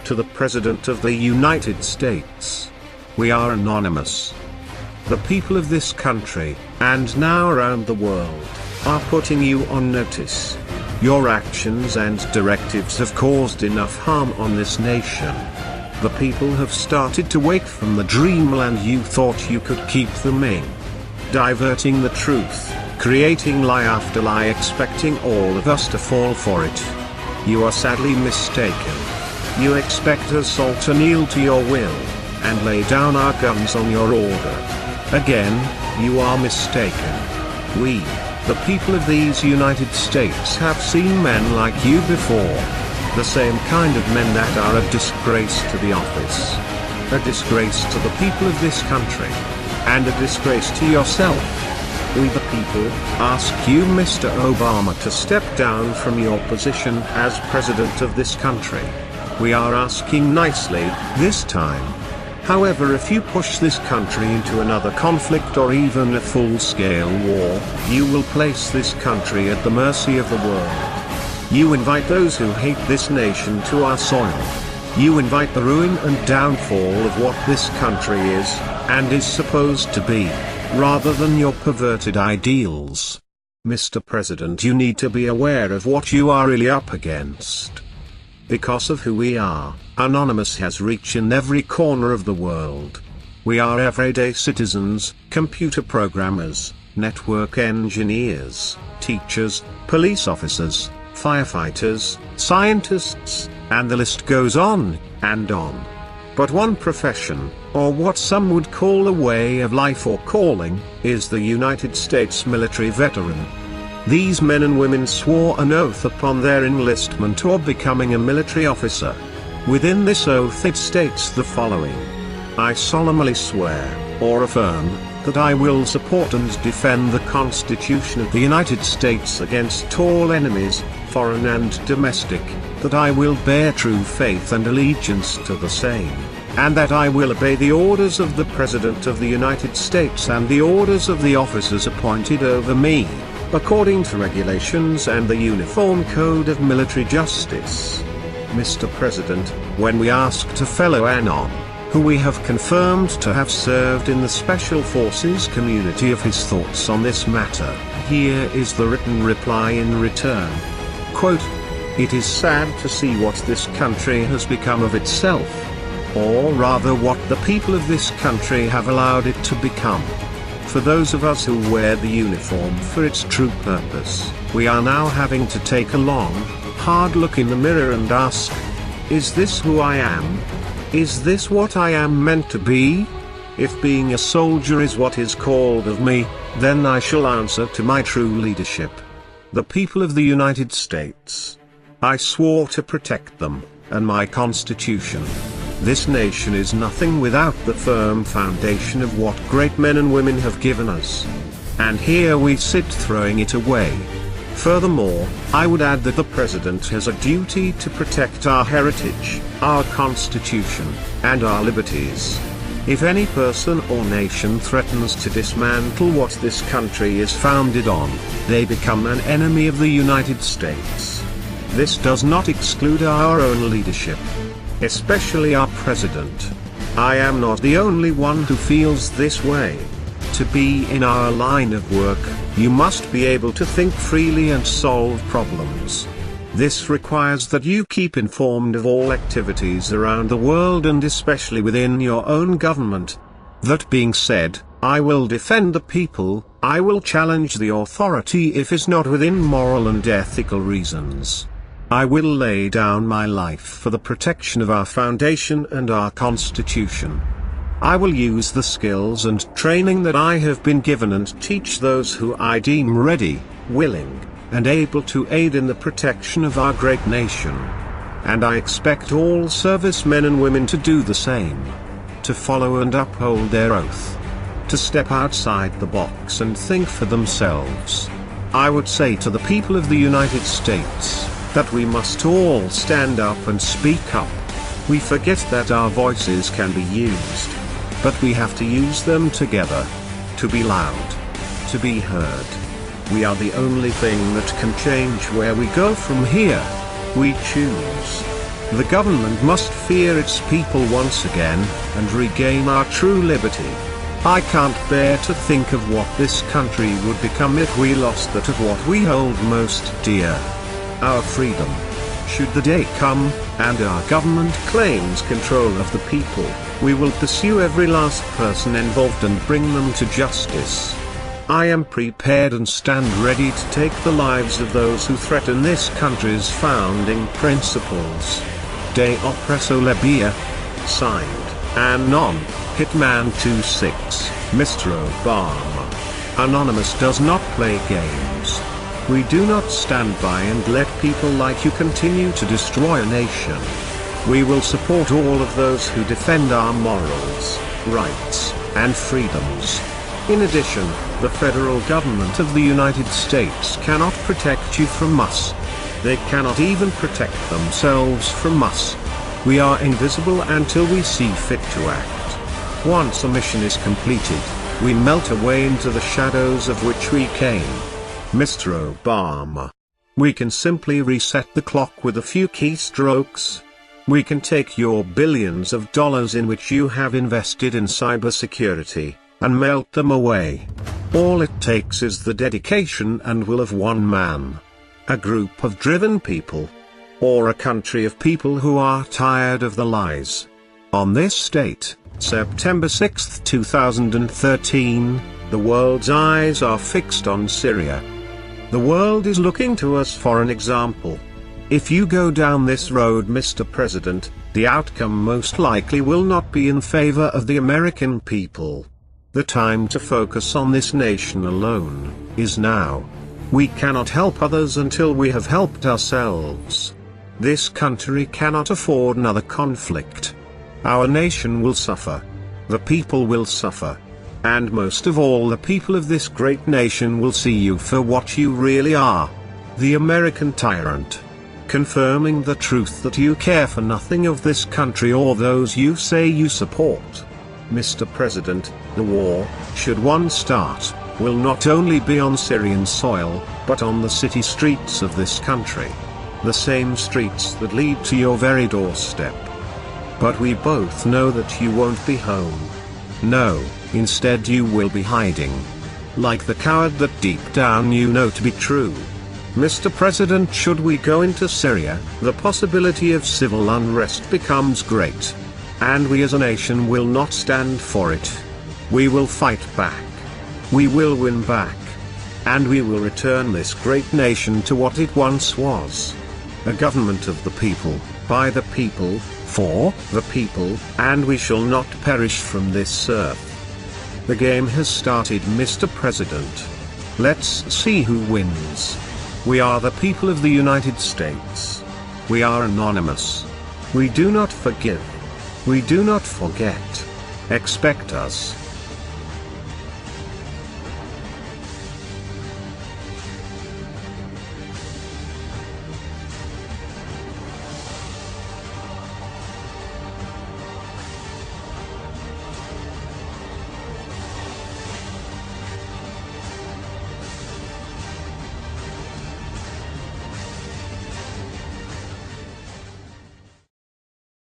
to the President of the United States. We are anonymous. The people of this country, and now around the world, are putting you on notice. Your actions and directives have caused enough harm on this nation. The people have started to wake from the dreamland you thought you could keep them in. Diverting the truth, creating lie after lie, expecting all of us to fall for it. You are sadly mistaken. You expect us all to kneel to your will, and lay down our guns on your order. Again, you are mistaken. We, the people of these United States, have seen men like you before. The same kind of men that are a disgrace to the office. A disgrace to the people of this country. And a disgrace to yourself. We the people, ask you Mr. Obama to step down from your position as President of this country. We are asking nicely, this time. However, if you push this country into another conflict or even a full-scale war, you will place this country at the mercy of the world. You invite those who hate this nation to our soil. You invite the ruin and downfall of what this country is, and is supposed to be, rather than your perverted ideals. Mr. President, you need to be aware of what you are really up against. Because of who we are, Anonymous has reach in every corner of the world. We are everyday citizens, computer programmers, network engineers, teachers, police officers, firefighters, scientists, and the list goes on, and on. But one profession, or what some would call a way of life or calling, is the United States military veteran. These men and women swore an oath upon their enlistment or becoming a military officer. Within this oath it states the following: I solemnly swear, or affirm, that I will support and defend the Constitution of the United States against all enemies, foreign and domestic, that I will bear true faith and allegiance to the same, and that I will obey the orders of the President of the United States and the orders of the officers appointed over me, according to regulations and the Uniform Code of Military Justice. Mr. President, when we asked a fellow Anon, who we have confirmed to have served in the Special Forces community, of his thoughts on this matter, here is the written reply in return. Quote, it is sad to see what this country has become of itself. Or rather what the people of this country have allowed it to become. For those of us who wear the uniform for its true purpose, we are now having to take a long, hard look in the mirror and ask, is this who I am? Is this what I am meant to be? If being a soldier is what is called of me, then I shall answer to my true leadership. The people of the United States. I swore to protect them, and my Constitution. This nation is nothing without the firm foundation of what great men and women have given us. And here we sit throwing it away. Furthermore, I would add that the President has a duty to protect our heritage, our Constitution, and our liberties. If any person or nation threatens to dismantle what this country is founded on, they become an enemy of the United States. This does not exclude our own leadership, especially our President. I am not the only one who feels this way. To be in our line of work, you must be able to think freely and solve problems. This requires that you keep informed of all activities around the world and especially within your own government. That being said, I will defend the people, I will challenge the authority if it's not within moral and ethical reasons. I will lay down my life for the protection of our foundation and our Constitution. I will use the skills and training that I have been given and teach those who I deem ready, willing, and able to aid in the protection of our great nation. And I expect all servicemen and women to do the same. To follow and uphold their oath. To step outside the box and think for themselves. I would say to the people of the United States, that we must all stand up and speak up. We forget that our voices can be used. But we have to use them together. To be loud. To be heard. We are the only thing that can change where we go from here. We choose. The government must fear its people once again, and regain our true liberty. I can't bear to think of what this country would become if we lost that of what we hold most dear. Our freedom. Should the day come, and our government claims control of the people, we will pursue every last person involved and bring them to justice. I am prepared and stand ready to take the lives of those who threaten this country's founding principles. De oppresso lebia. Signed, Anon, Hitman 26, Mr. Obama. Anonymous does not play games. We do not stand by and let people like you continue to destroy a nation. We will support all of those who defend our morals, rights, and freedoms. In addition, the federal government of the United States cannot protect you from us. They cannot even protect themselves from us. We are invisible until we see fit to act. Once a mission is completed, we melt away into the shadows of which we came. Mr. Obama. We can simply reset the clock with a few keystrokes. We can take your billions of dollars in which you have invested in cybersecurity, and melt them away. All it takes is the dedication and will of one man. A group of driven people. Or a country of people who are tired of the lies. On this date, September 6, 2013, the world's eyes are fixed on Syria. The world is looking to us for an example. If you go down this road, Mr. President, the outcome most likely will not be in favor of the American people. The time to focus on this nation alone is now. We cannot help others until we have helped ourselves. This country cannot afford another conflict. Our nation will suffer. The people will suffer. And most of all, the people of this great nation will see you for what you really are. The American tyrant. Confirming the truth that you care for nothing of this country or those you say you support. Mr. President, the war, should one start, will not only be on Syrian soil, but on the city streets of this country. The same streets that lead to your very doorstep. But we both know that you won't be home. No, instead you will be hiding. Like the coward that deep down you know to be true. Mr. President, should we go into Syria, the possibility of civil unrest becomes great. And we as a nation will not stand for it. We will fight back. We will win back. And we will return this great nation to what it once was. A government of the people, by the people, for the people, and we shall not perish from this earth. The game has started, Mr. President. Let's see who wins. We are the people of the United States. We are anonymous. We do not forgive. We do not forget. Expect us.